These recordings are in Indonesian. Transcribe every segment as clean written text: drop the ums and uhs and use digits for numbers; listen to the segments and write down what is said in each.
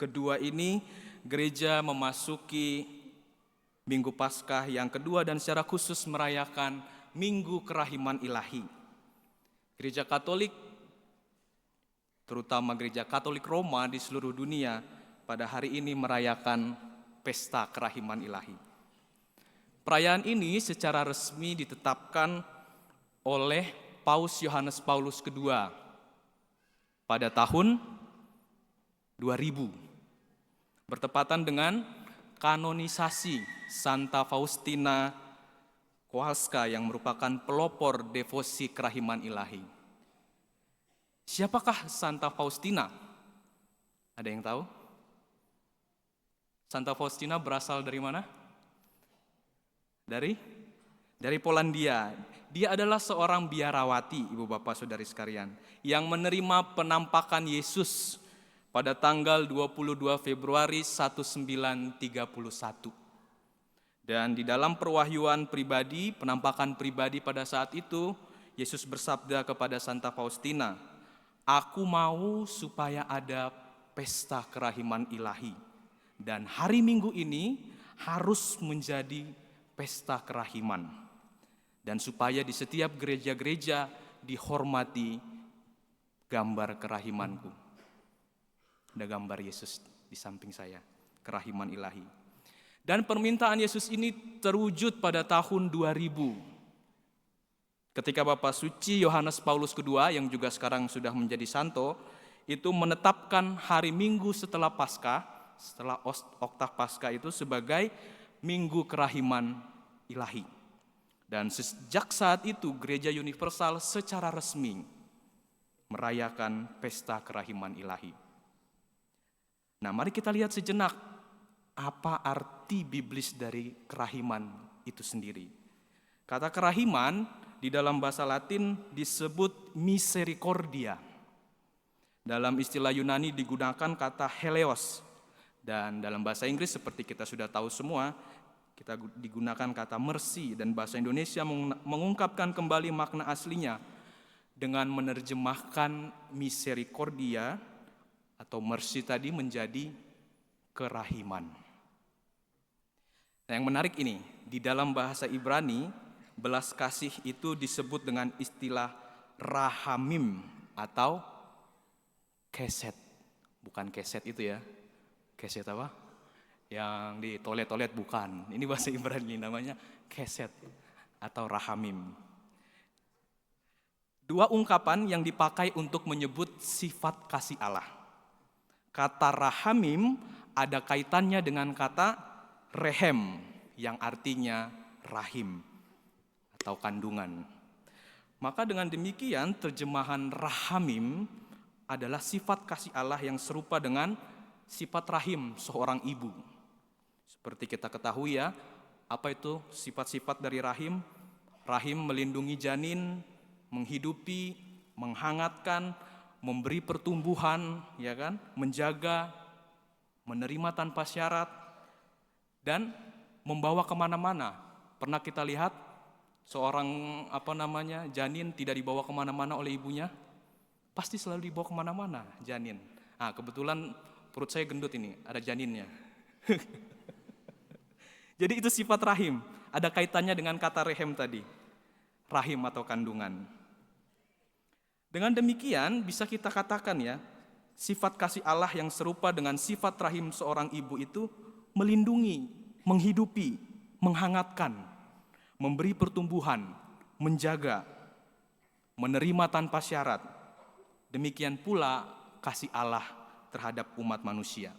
kedua ini gereja memasuki Minggu Paskah yang kedua dan secara khusus merayakan Minggu Kerahiman Ilahi. Gereja Katolik, terutama Gereja Katolik Roma di seluruh dunia, pada hari ini merayakan Pesta Kerahiman Ilahi. Perayaan ini secara resmi ditetapkan oleh Paus Yohanes Paulus II pada tahun 2000, bertepatan dengan kanonisasi Santa Faustina Kowalska yang merupakan pelopor devosi kerahiman ilahi. Siapakah Santa Faustina? Ada yang tahu? Santa Faustina berasal dari mana? Dari Polandia. Dia adalah seorang biarawati, Ibu Bapak Saudari sekalian, yang menerima penampakan Yesus pada tanggal 22 Februari 1931. Dan di dalam perwahyuan pribadi, penampakan pribadi pada saat itu, Yesus bersabda kepada Santa Faustina, "Aku mau supaya ada pesta kerahiman ilahi. Dan hari Minggu ini harus menjadi pesta kerahiman. Dan supaya di setiap gereja-gereja dihormati gambar kerahimanku." Ada gambar Yesus di samping saya, kerahiman ilahi. Dan permintaan Yesus ini terwujud pada tahun 2000. Ketika Bapak Suci Yohanes Paulus II yang juga sekarang sudah menjadi santo, itu menetapkan hari Minggu setelah Paskah, setelah Oktav Paskah itu sebagai Minggu Kerahiman Ilahi. Dan sejak saat itu Gereja Universal secara resmi merayakan Pesta Kerahiman Ilahi. Nah, mari kita lihat sejenak apa arti biblis dari kerahiman itu sendiri. Kata kerahiman di dalam bahasa Latin disebut misericordia. Dalam istilah Yunani digunakan kata heleos. Dan dalam bahasa Inggris seperti kita sudah tahu semua, kita digunakan kata mercy, dan bahasa Indonesia mengungkapkan kembali makna aslinya dengan menerjemahkan misericordia atau mercy tadi menjadi kerahiman. Nah, yang menarik ini, di dalam bahasa Ibrani, belas kasih itu disebut dengan istilah rahamim atau keset. Bukan keset itu ya. Keset apa? Yang di toilet-toilet bukan. Ini bahasa Ibrani namanya keset atau rahamim. Dua ungkapan yang dipakai untuk menyebut sifat kasih Allah. Kata rahamim ada kaitannya dengan kata rehem yang artinya rahim atau kandungan. Maka dengan demikian terjemahan rahamim adalah sifat kasih Allah yang serupa dengan sifat rahim seorang ibu. Seperti kita ketahui ya, apa itu sifat-sifat dari rahim? Rahim melindungi janin, menghidupi, menghangatkan, memberi pertumbuhan, ya kan? Menjaga, menerima tanpa syarat, dan membawa kemana-mana. Pernah kita lihat seorang janin tidak dibawa kemana-mana oleh ibunya? Pasti selalu dibawa kemana-mana janin. Nah, kebetulan perut saya gendut ini, ada janinnya. Jadi itu sifat rahim, ada kaitannya dengan kata rehem tadi, rahim atau kandungan. Dengan demikian bisa kita katakan ya, sifat kasih Allah yang serupa dengan sifat rahim seorang ibu itu melindungi, menghidupi, menghangatkan, memberi pertumbuhan, menjaga, menerima tanpa syarat. Demikian pula kasih Allah terhadap umat manusia.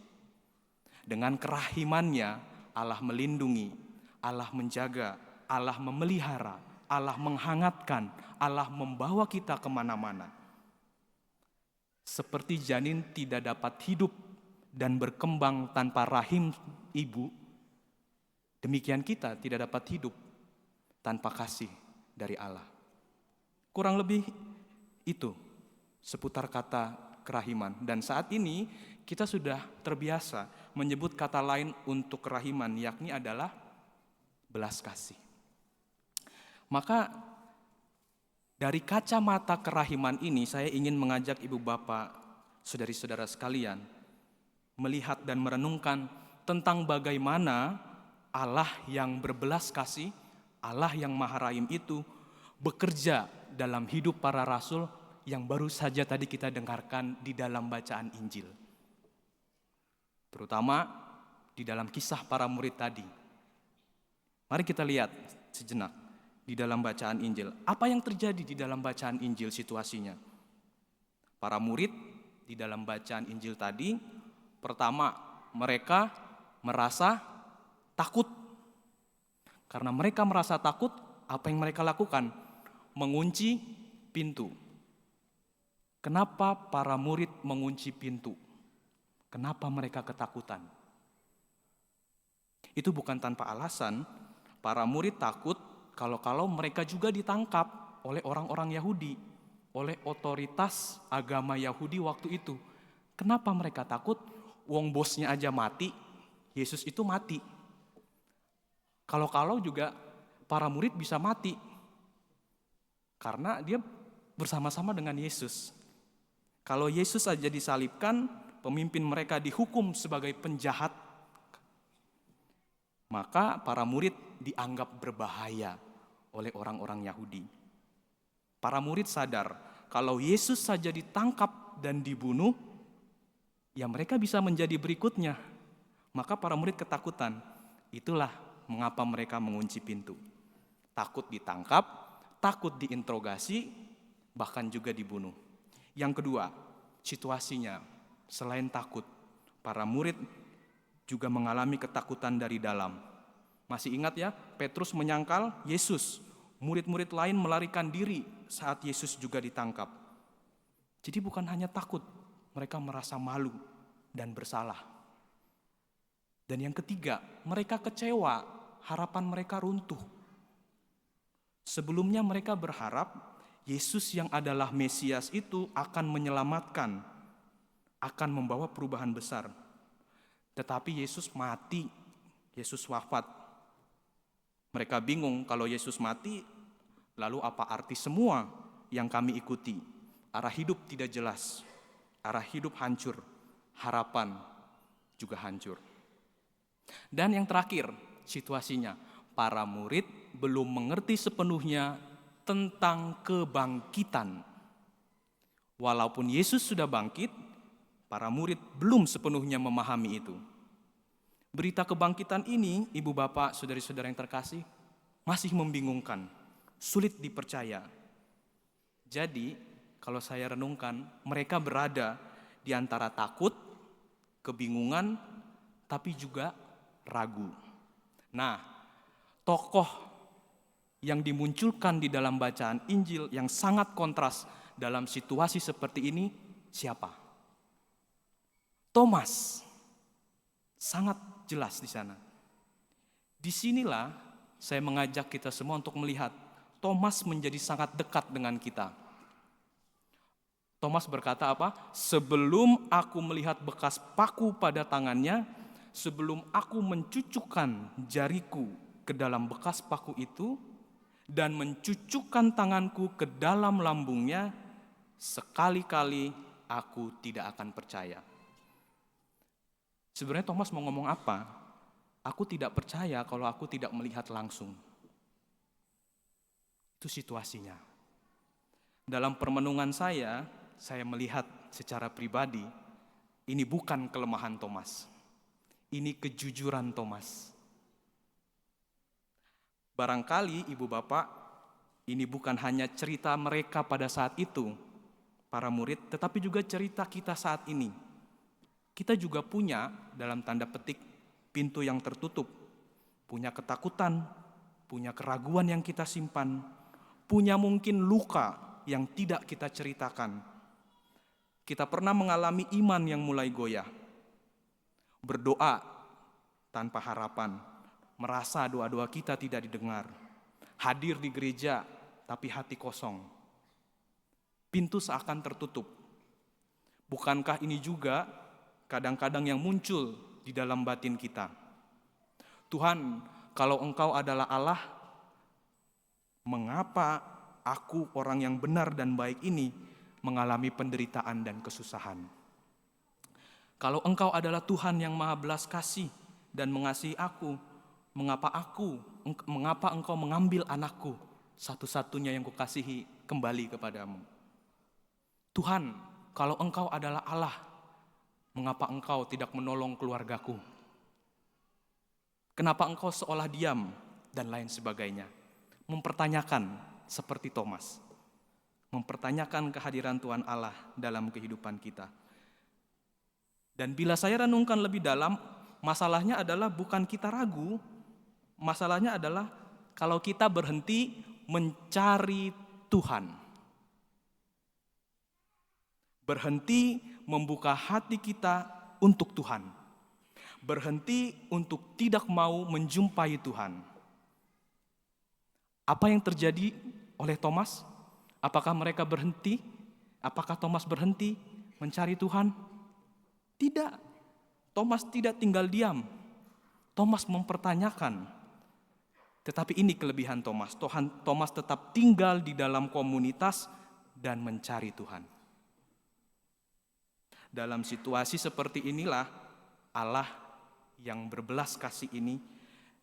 Dengan kerahimannya Allah melindungi, Allah menjaga, Allah memelihara, Allah menghangatkan, Allah membawa kita kemana-mana. Seperti janin tidak dapat hidup dan berkembang tanpa rahim ibu, demikian kita tidak dapat hidup tanpa kasih dari Allah. Kurang lebih itu seputar kata kerahiman. Dan saat ini kita sudah terbiasa menyebut kata lain untuk kerahiman, yakni adalah belas kasih. Maka dari kacamata kerahiman ini saya ingin mengajak ibu bapak, saudari-saudara sekalian, melihat dan merenungkan tentang bagaimana Allah yang berbelas kasih, Allah yang Maha Rahim itu bekerja dalam hidup para rasul yang baru saja tadi kita dengarkan di dalam bacaan Injil. Terutama di dalam kisah para murid tadi. Mari kita lihat sejenak di dalam bacaan Injil. Apa yang terjadi di dalam bacaan Injil situasinya? Para murid di dalam bacaan Injil tadi, pertama mereka merasa takut. Karena mereka merasa takut, apa yang mereka lakukan? Mengunci pintu. Kenapa para murid mengunci pintu? Kenapa mereka ketakutan? Itu bukan tanpa alasan. Para murid takut kalau mereka juga ditangkap oleh orang-orang Yahudi, oleh otoritas agama Yahudi waktu itu. Kenapa mereka takut? Wong bosnya aja mati, Yesus itu mati. Kalau juga para murid bisa mati karena dia bersama-sama dengan Yesus. Kalau Yesus saja disalibkan, pemimpin mereka dihukum sebagai penjahat, maka para murid dianggap berbahaya oleh orang-orang Yahudi. Para murid sadar kalau Yesus saja ditangkap dan dibunuh, ya mereka bisa menjadi berikutnya. Maka para murid ketakutan. Itulah mengapa mereka mengunci pintu. Takut ditangkap, takut diinterogasi, bahkan juga dibunuh. Yang kedua, situasinya selain takut, para murid juga mengalami ketakutan dari dalam. Masih ingat ya, Petrus menyangkal Yesus. Murid-murid lain melarikan diri saat Yesus juga ditangkap. Jadi bukan hanya takut, mereka merasa malu dan bersalah. Dan yang ketiga, mereka kecewa, harapan mereka runtuh. Sebelumnya mereka berharap Yesus yang adalah Mesias itu akan menyelamatkan, akan membawa perubahan besar. Tetapi Yesus mati, Yesus wafat. Mereka bingung kalau Yesus mati, lalu apa arti semua yang kami ikuti? Arah hidup tidak jelas, arah hidup hancur, harapan juga hancur. Dan yang terakhir, situasinya, para murid belum mengerti sepenuhnya tentang kebangkitan. Walaupun Yesus sudah bangkit, para murid belum sepenuhnya memahami itu. Berita kebangkitan ini, ibu bapak, saudari-saudara yang terkasih, masih membingungkan, sulit dipercaya. Jadi, kalau saya renungkan, mereka berada di antara takut, kebingungan, tapi juga ragu. Nah, tokoh yang dimunculkan di dalam bacaan Injil yang sangat kontras dalam situasi seperti ini siapa? Thomas. Sangat jelas di sana. Disinilah saya mengajak kita semua untuk melihat Thomas menjadi sangat dekat dengan kita. Thomas berkata apa? Sebelum aku melihat bekas paku pada tangannya, sebelum aku mencucukkan jariku ke dalam bekas paku itu dan mencucukkan tanganku ke dalam lambungnya, sekali-kali aku tidak akan percaya. Sebenarnya Thomas mau ngomong apa? Aku tidak percaya kalau aku tidak melihat langsung. Itu situasinya. Dalam permenungan saya melihat secara pribadi, ini bukan kelemahan Thomas. Ini kejujuran Thomas. Barangkali ibu bapak, ini bukan hanya cerita mereka pada saat itu, para murid, tetapi juga cerita kita saat ini. Kita juga punya, dalam tanda petik, pintu yang tertutup. Punya ketakutan, punya keraguan yang kita simpan, punya mungkin luka yang tidak kita ceritakan. Kita pernah mengalami iman yang mulai goyah. Berdoa tanpa harapan, merasa doa-doa kita tidak didengar. Hadir di gereja, tapi hati kosong. Pintu seakan tertutup. Bukankah ini juga kadang-kadang yang muncul di dalam batin kita? Tuhan, kalau Engkau adalah Allah, mengapa aku orang yang benar dan baik ini mengalami penderitaan dan kesusahan? Kalau Engkau adalah Tuhan yang maha belas kasih dan mengasihi aku, mengapa Engkau mengambil anakku, satu-satunya yang kukasihi, kembali kepadamu? Tuhan, kalau Engkau adalah Allah, mengapa Engkau tidak menolong keluargaku? Kenapa Engkau seolah diam, dan lain sebagainya. Mempertanyakan seperti Thomas. Mempertanyakan kehadiran Tuhan Allah dalam kehidupan kita. Dan bila saya renungkan lebih dalam, masalahnya adalah bukan kita ragu, masalahnya adalah kalau kita berhenti mencari Tuhan. Berhenti membuka hati kita untuk Tuhan. Berhenti untuk tidak mau menjumpai Tuhan. Apa yang terjadi oleh Thomas? Apakah mereka berhenti? Apakah Thomas berhenti mencari Tuhan? Tidak. Thomas tidak tinggal diam. Thomas mempertanyakan. Tetapi ini kelebihan Thomas. Thomas tetap tinggal di dalam komunitas dan mencari Tuhan. Dalam situasi seperti inilah Allah yang berbelas kasih ini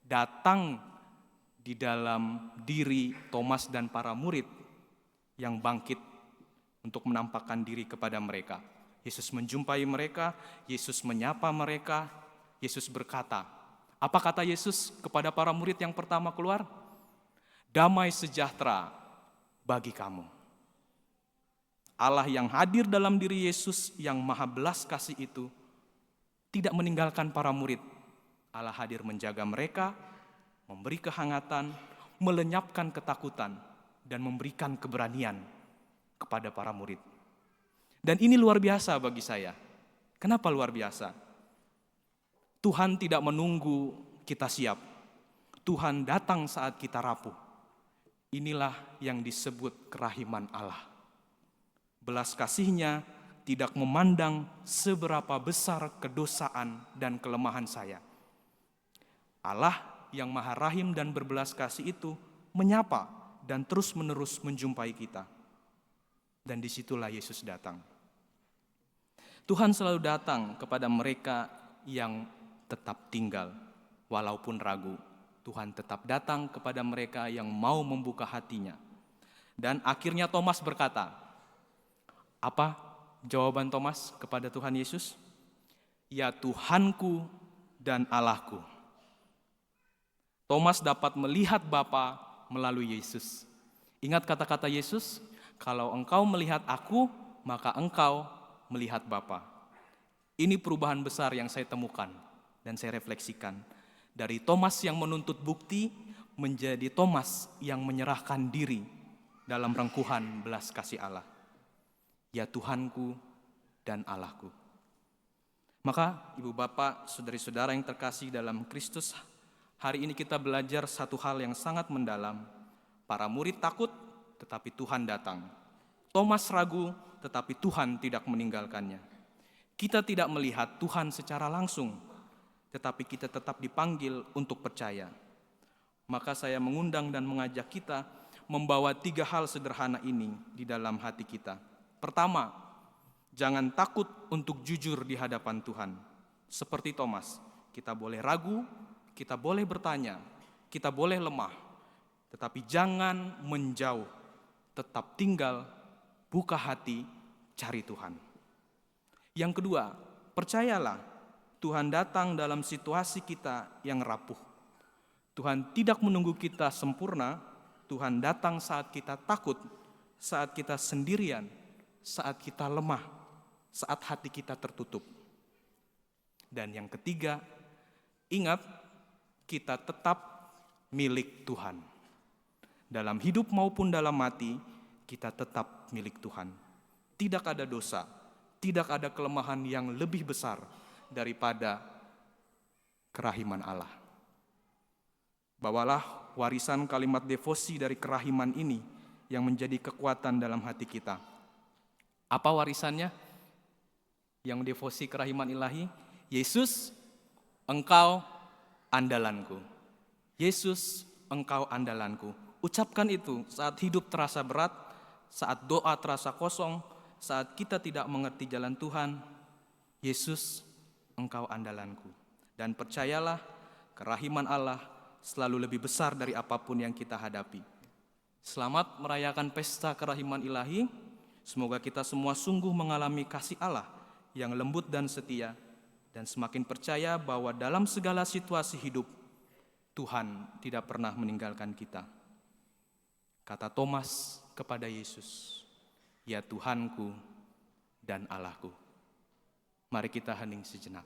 datang di dalam diri Thomas dan para murid yang bangkit untuk menampakkan diri kepada mereka. Yesus menjumpai mereka, Yesus menyapa mereka, Yesus berkata, apa kata Yesus kepada para murid yang pertama keluar? Damai sejahtera bagi kamu. Allah yang hadir dalam diri Yesus yang maha belas kasih itu tidak meninggalkan para murid. Allah hadir menjaga mereka, memberi kehangatan, melenyapkan ketakutan, dan memberikan keberanian kepada para murid. Dan ini luar biasa bagi saya. Kenapa luar biasa? Tuhan tidak menunggu kita siap. Tuhan datang saat kita rapuh. Inilah yang disebut kerahiman Allah. Belas kasih-Nya tidak memandang seberapa besar kedosaan dan kelemahan saya. Allah yang maha rahim dan berbelas kasih itu menyapa dan terus-menerus menjumpai kita. Dan disitulah Yesus datang. Tuhan selalu datang kepada mereka yang tetap tinggal, walaupun ragu. Tuhan tetap datang kepada mereka yang mau membuka hatinya. Dan akhirnya Thomas berkata, apa jawaban Thomas kepada Tuhan Yesus? Ya Tuhanku dan Allahku. Thomas dapat melihat Bapa melalui Yesus. Ingat kata-kata Yesus, kalau engkau melihat aku, maka engkau melihat Bapa. Ini perubahan besar yang saya temukan dan saya refleksikan. Dari Thomas yang menuntut bukti menjadi Thomas yang menyerahkan diri dalam rengkuhan belas kasih Allah. Ya Tuhanku dan Allahku. Maka ibu bapak, saudari-saudara yang terkasih dalam Kristus, hari ini kita belajar satu hal yang sangat mendalam. Para murid takut, tetapi Tuhan datang. Thomas ragu, tetapi Tuhan tidak meninggalkannya. Kita tidak melihat Tuhan secara langsung, tetapi kita tetap dipanggil untuk percaya. Maka saya mengundang dan mengajak kita membawa 3 hal sederhana ini di dalam hati kita. Pertama, jangan takut untuk jujur di hadapan Tuhan. Seperti Thomas, kita boleh ragu, kita boleh bertanya, kita boleh lemah, tetapi jangan menjauh, tetap tinggal, buka hati, cari Tuhan. Yang kedua, percayalah Tuhan datang dalam situasi kita yang rapuh. Tuhan tidak menunggu kita sempurna, Tuhan datang saat kita takut, saat kita sendirian, saat kita lemah, saat hati kita tertutup. Dan yang ketiga, ingat kita tetap milik Tuhan. Dalam hidup maupun dalam mati, kita tetap milik Tuhan. Tidak ada dosa, tidak ada kelemahan yang lebih besar daripada kerahiman Allah. Bawalah warisan kalimat devosi dari kerahiman ini yang menjadi kekuatan dalam hati kita. Apa warisannya? Yang devosi kerahiman ilahi, Yesus, engkau andalanku. Yesus, engkau andalanku. Ucapkan itu saat hidup terasa berat, saat doa terasa kosong, saat kita tidak mengerti jalan Tuhan. Yesus, Engkau andalanku. Dan percayalah, kerahiman Allah selalu lebih besar dari apapun yang kita hadapi. Selamat merayakan pesta kerahiman ilahi. Semoga kita semua sungguh mengalami kasih Allah yang lembut dan setia, dan semakin percaya bahwa dalam segala situasi hidup, Tuhan tidak pernah meninggalkan kita. Kata Thomas kepada Yesus, "Ya Tuhanku dan Allahku." Mari kita hening sejenak.